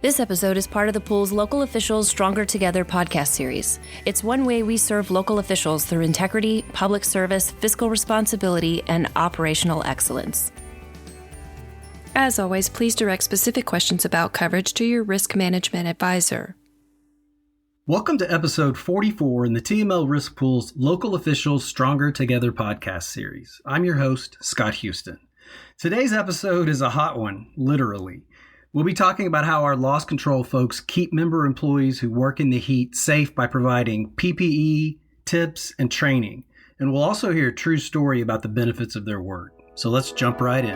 This episode is part of the pool's Local Officials Stronger Together podcast series. It's one way we serve local officials through integrity, public service, fiscal responsibility, and operational excellence. As always, please direct specific questions about coverage to your risk management advisor. Welcome to episode 44 in the TML Risk Pool's Local Officials Stronger Together podcast series. I'm your host, Scott Houston. Today's episode is a hot one, literally. We'll be talking about how our loss control folks keep member employees who work in the heat safe by providing PPE, tips, and training. And we'll also hear a true story about the benefits of their work. So let's jump right in.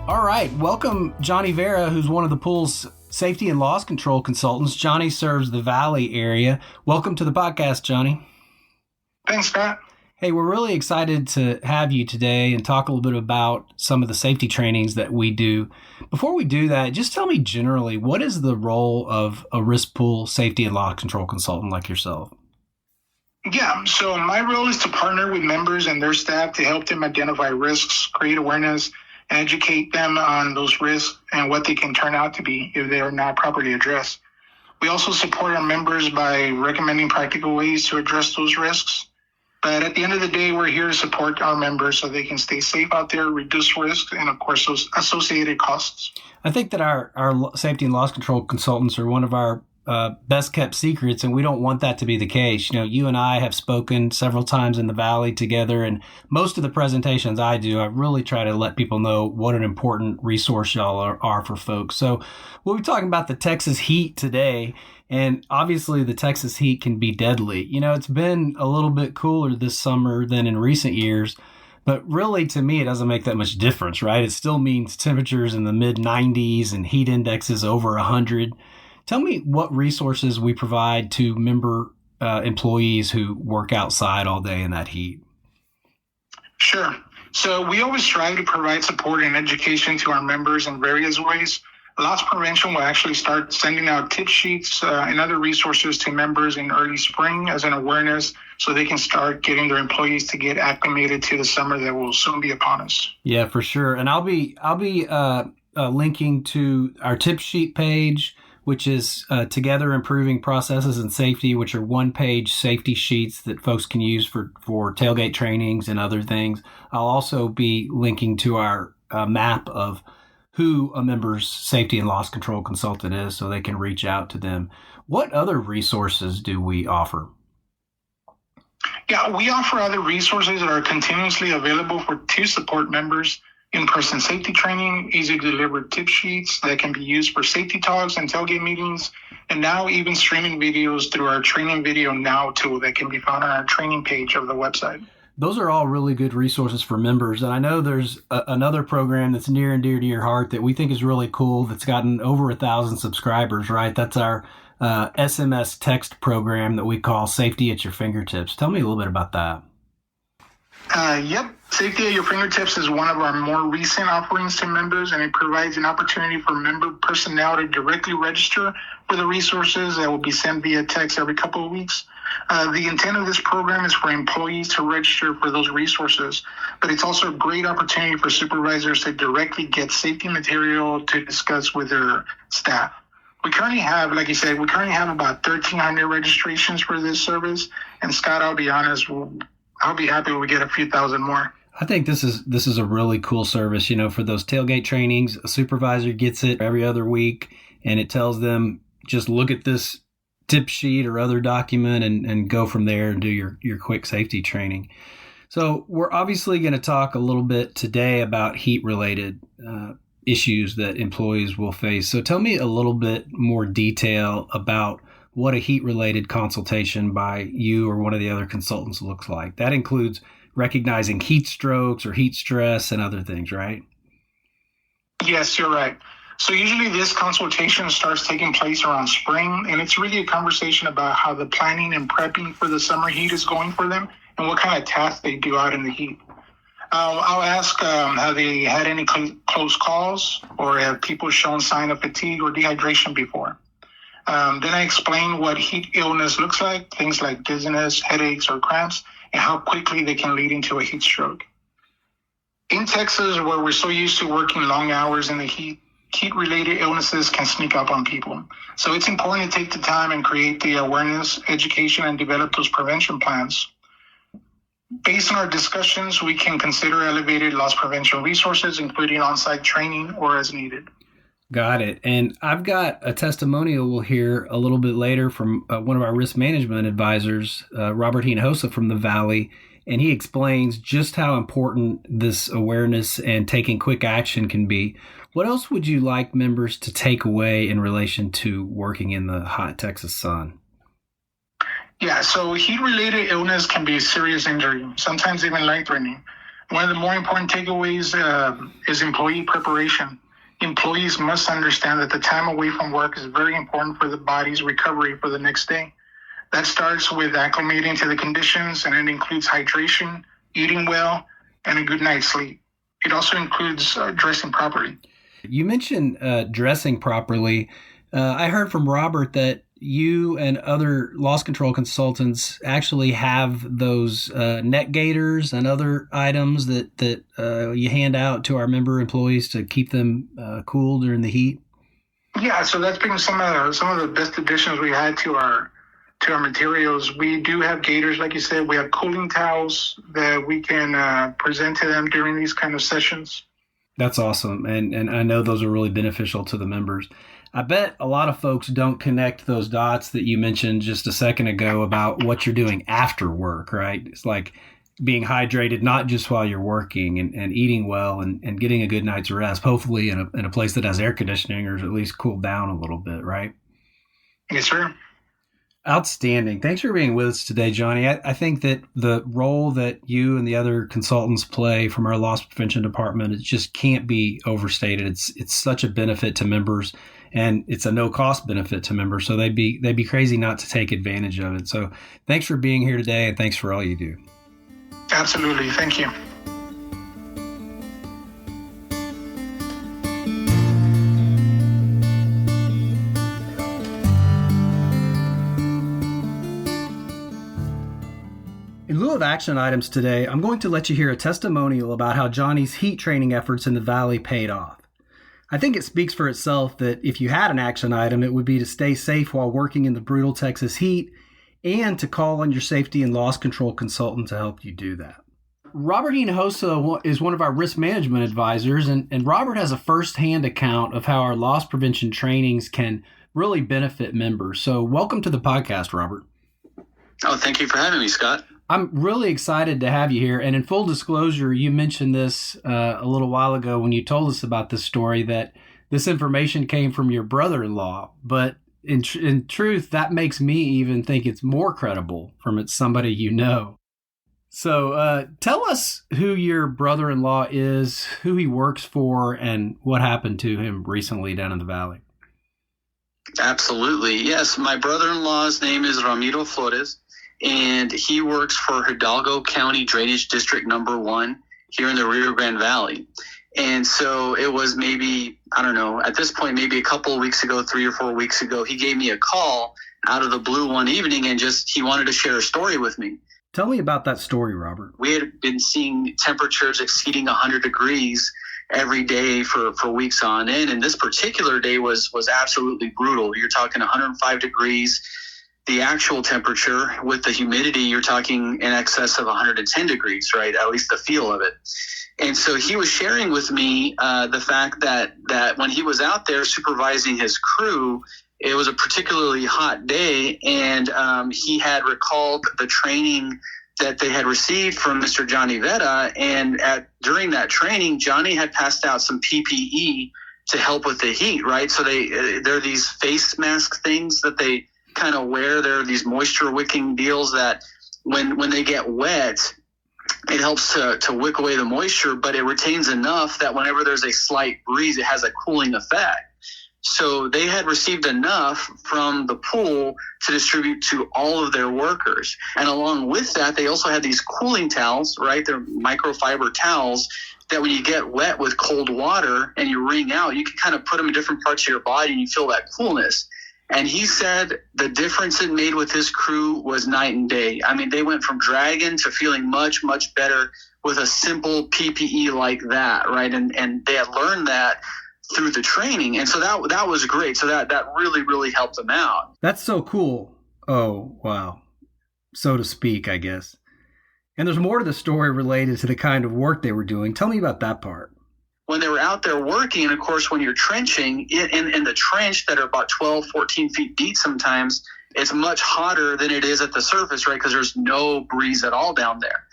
All right, welcome Johnny Vera, who's one of the pool's safety and loss control consultants. Johnny serves the Valley area. Welcome to the podcast, Johnny. Thanks, Scott. Hey, we're really excited to have you today and talk a little bit about some of the safety trainings that we do. Before we do that, just tell me generally, what is the role of a risk pool safety and loss control consultant like yourself? Yeah, so my role is to partner with members and their staff to help them identify risks, create awareness, and educate them on those risks and what they can turn out to be if they are not properly addressed. We also support our members by recommending practical ways to address those risks. But at the end of the day, we're here to support our members so they can stay safe out there, reduce risk, and of course, those associated costs. I think that our safety and loss control consultants are one of our best kept secrets, and we don't want that to be the case. You know, you and I have spoken several times in the Valley together, and most of the presentations I do, I really try to let people know what an important resource y'all are for folks. So we'll be talking about the Texas heat today, and obviously the Texas heat can be deadly. You know, it's been a little bit cooler this summer than in recent years, but really to me, it doesn't make that much difference, right? It still means temperatures in the mid 90s and heat indexes over 100. Tell me what resources we provide to member employees who work outside all day in that heat. Sure. So we always strive to provide support and education to our members in various ways. Loss prevention will actually start sending out tip sheets and other resources to members in early spring as an awareness so they can start getting their employees to get acclimated to the summer that will soon be upon us. Yeah, for sure. And I'll be linking to our tip sheet page, which is Together Improving Processes and Safety, which are one-page safety sheets that folks can use for tailgate trainings and other things. I'll also be linking to our map of who a member's safety and loss control consultant is so they can reach out to them. What other resources do we offer? Yeah, we offer other resources that are continuously available to support members. In-person safety training, easy to deliver tip sheets that can be used for safety talks and tailgate meetings, and now even streaming videos through our Training Video Now tool that can be found on our training page of the website. Those are all really good resources for members. And I know there's another program that's near and dear to your heart that we think is really cool that's gotten over 1,000 subscribers, right? That's our SMS text program that we call Safety at Your Fingertips. Tell me a little bit about that. Yep. Safety at Your Fingertips is one of our more recent offerings to members, and it provides an opportunity for member personnel to directly register for the resources that will be sent via text every couple of weeks. The intent of this program is for employees to register for those resources, but it's also a great opportunity for supervisors to directly get safety material to discuss with their staff. We currently have, like you said, about 1,300 registrations for this service, and Scott, I'll be honest, I'll be happy when we get a few thousand more. I think this is a really cool service. You know, for those tailgate trainings, a supervisor gets it every other week, and it tells them just look at this tip sheet or other document and go from there and do your quick safety training. So we're obviously going to talk a little bit today about heat-related issues that employees will face. So tell me a little bit more detail about what a heat-related consultation by you or one of the other consultants looks like. That includes recognizing heat strokes or heat stress and other things, right? Yes, you're right. So usually this consultation starts taking place around spring, and it's really a conversation about how the planning and prepping for the summer heat is going for them and what kind of tasks they do out in the heat. I'll ask have they had any close calls or have people shown sign of fatigue or dehydration before? Then I explain what heat illness looks like, things like dizziness, headaches, or cramps, and how quickly they can lead into a heat stroke. In Texas, where we're so used to working long hours in the heat, heat-related illnesses can sneak up on people. So it's important to take the time and create the awareness, education, and develop those prevention plans. Based on our discussions, we can consider elevated loss prevention resources, including on-site training or as needed. Got it. And I've got a testimonial we'll hear a little bit later from one of our risk management advisors, Robert Hinojosa from the Valley, and he explains just how important this awareness and taking quick action can be. What else would you like members to take away in relation to working in the hot Texas sun? Yeah, so heat-related illness can be a serious injury, sometimes even life-threatening. One of the more important takeaways is employee preparation. Employees must understand that the time away from work is very important for the body's recovery for the next day. That starts with acclimating to the conditions, and it includes hydration, eating well, and a good night's sleep. It also includes dressing properly. You mentioned dressing properly. I heard from Robert that you and other loss control consultants actually have those neck gaiters and other items that you hand out to our member employees to keep them cool during the heat. Yeah, so that's been some of the best additions we had to our materials. We do have gaiters, like you said. We have cooling towels that we can present to them during these kind of sessions. That's awesome, and I know those are really beneficial to the members. I bet a lot of folks don't connect those dots that you mentioned just a second ago about what you're doing after work, right? It's like being hydrated, not just while you're working, and eating well and getting a good night's rest, hopefully in a place that has air conditioning or at least cooled down a little bit, right? Yes, sir. Outstanding. Thanks for being with us today, Johnny. I think that the role that you and the other consultants play from our loss prevention department, it just can't be overstated. It's such a benefit to members, and it's a no-cost benefit to members. So they'd be crazy not to take advantage of it. So thanks for being here today, and thanks for all you do. Absolutely. Thank you. In lieu of action items today, I'm going to let you hear a testimonial about how Johnny's heat training efforts in the Valley paid off. I think it speaks for itself that if you had an action item, it would be to stay safe while working in the brutal Texas heat and to call on your safety and loss control consultant to help you do that. Robert Hinojosa is one of our risk management advisors, and Robert has a first-hand account of how our loss prevention trainings can really benefit members. So welcome to the podcast, Robert. Oh, thank you for having me, Scott. I'm really excited to have you here. And in full disclosure, you mentioned this a little while ago when you told us about this story, that this information came from your brother-in-law. But in truth, that makes me even think it's more credible from it's somebody you know. So tell us who your brother-in-law is, who he works for, and what happened to him recently down in the Valley. Absolutely. Yes, my brother-in-law's name is Ramiro Flores, and he works for Hidalgo County Drainage District Number 1 here in the Rio Grande Valley. And so it was maybe, I don't know, at this point, maybe a couple of weeks ago, 3 or 4 weeks ago, he gave me a call out of the blue one evening and he wanted to share a story with me. Tell me about that story, Robert. We had been seeing temperatures exceeding 100 degrees every day for weeks on end. And this particular day was absolutely brutal. You're talking 105 degrees. The actual temperature with the humidity, you're talking in excess of 110 degrees, right? At least the feel of it. And so he was sharing with me the fact that when he was out there supervising his crew, it was a particularly hot day, and he had recalled the training that they had received from Mr. Johnny Vera. And during that training, Johnny had passed out some PPE to help with the heat, right? So there are these face mask things that they kind of wear. There are these moisture wicking deals that when they get wet, it helps to wick away the moisture, but it retains enough that whenever there's a slight breeze, it has a cooling effect. So they had received enough from the pool to distribute to all of their workers. And along with that, they also had these cooling towels, right? They're microfiber towels that when you get wet with cold water and you wring out, you can kind of put them in different parts of your body and you feel that coolness. And he said the difference it made with his crew was night and day. I mean, they went from dragging to feeling much, much better with a simple PPE like that, right? And they had learned that through the training. And so that was great. So that really, really helped them out. That's so cool. Oh, wow. So to speak, I guess. And there's more to the story related to the kind of work they were doing. Tell me about that part. When they were out there working, and of course, when you're trenching in the trench that are about 12, 14 feet deep sometimes, it's much hotter than it is at the surface, right? Because there's no breeze at all down there.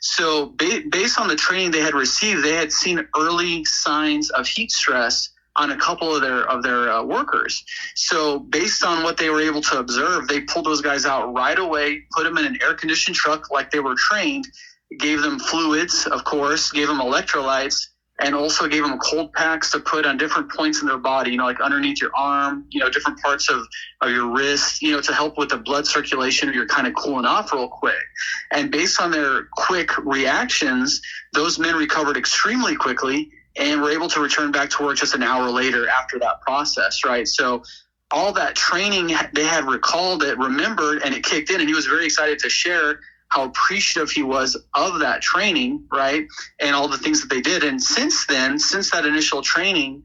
So based on the training they had received, they had seen early signs of heat stress on a couple of their workers. So based on what they were able to observe, they pulled those guys out right away, put them in an air-conditioned truck like they were trained, gave them fluids, of course, gave them electrolytes, and also gave them cold packs to put on different points in their body, like underneath your arm, different parts of your wrist, to help with the blood circulation. You're kind of cooling off real quick. And based on their quick reactions, those men recovered extremely quickly and were able to return back to work just an hour later after that process, right? So all that training, they had recalled it, remembered, and it kicked in, and he was very excited to share how appreciative he was of that training, right? And all the things that they did. And since then, since that initial training,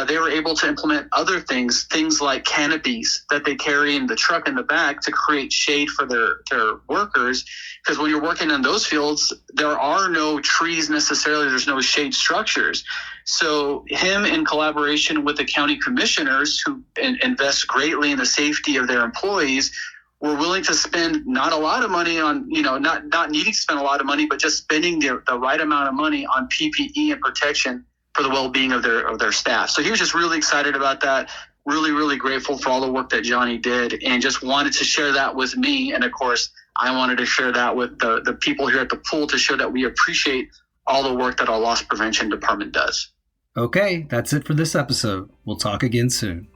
they were able to implement other things like canopies that they carry in the truck in the back to create shade for their workers. Because when you're working in those fields, there are no trees necessarily. There's no shade structures. So him, in collaboration with the county commissioners who invest greatly in the safety of their employees, were willing to spend not a lot of money on, not needing to spend a lot of money, but just spending the right amount of money on PPE and protection for the well-being of their staff. So he was just really excited about that, really, really grateful for all the work that Johnny did, and just wanted to share that with me. And of course, I wanted to share that with the people here at the pool to show that we appreciate all the work that our loss prevention department does. Okay, that's it for this episode. We'll talk again soon.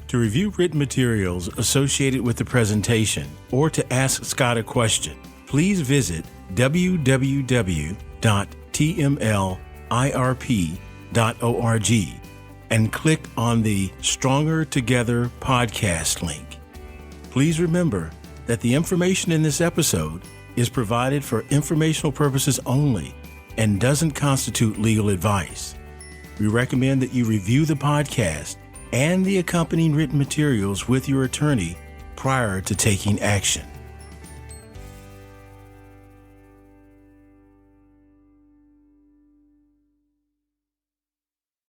To review written materials associated with the presentation or to ask Scott a question, please visit www.tmlirp.org and click on the Stronger Together podcast link. Please remember that the information in this episode is provided for informational purposes only and doesn't constitute legal advice. We recommend that you review the podcast and the accompanying written materials with your attorney prior to taking action.